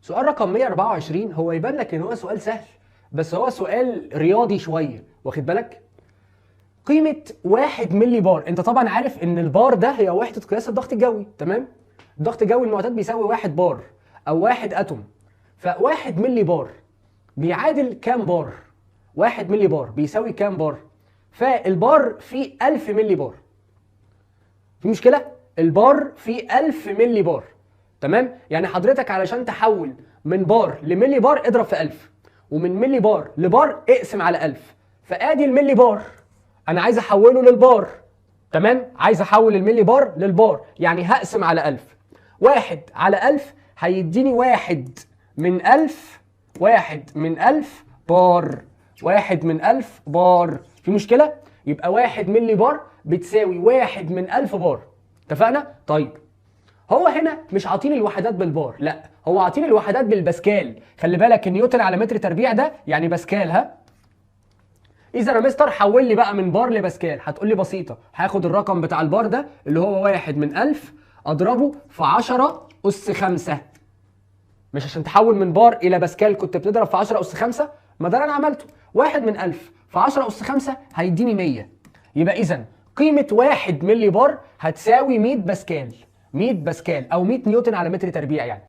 سؤال رقم 124 هو يبان لك ان هو سؤال سهل، بس هو سؤال رياضي شويه، واخد بالك؟ قيمه 1 ملي بار، انت طبعا عارف ان البار ده هي وحده قياس الضغط الجوي، تمام؟ الضغط الجوي المعتاد بيساوي 1 بار او 1 اتوم. ف1 ملي بار بيعادل كام بار؟ 1 ملي بار بيساوي كام بار؟ فالبار فيه 1000 ملي بار. في مشكله؟ البار فيه 1000 ملي بار، تمام؟ يعني حضرتك علشان تحول من بار لملي بار اضرب في 1000، ومن ملي بار لبار اقسم على 1000. فادي الملي بار، انا عايز احوله للبار، تمام؟ عايز احول الملي بار للبار، يعني هقسم على 1000. 1 على 1000 هيديني 1 من 1000، 1 من 1000 بار، 1 من 1000 بار. في مشكلة؟ يبقى 1 ملي بار بتساوي 1 من 1000 بار. اتفقنا؟ طيب هو هنا مش عاطيني الوحدات بالبار، لا هو عاطيني الوحدات بالباسكال. خلي بالك النيوتن على متر تربيع ده يعني باسكال، ها؟ اذا يا مستر حول لي بقى من بار لباسكال، هتقول لي بسيطه، هاخد الرقم بتاع البار ده اللي هو 1 من 1000 اضربه في 10 اس 5. مش عشان تحول من بار الى باسكال كنت بتضرب في 10 اس 5؟ ما ده اللي انا عملته. 1 من 1000 في 10 اس 5 هيديني 100. يبقى اذا قيمه 1 ملي بار هتساوي 100 باسكال، 100 باسكال او 100 نيوتن على متر تربيع يعني.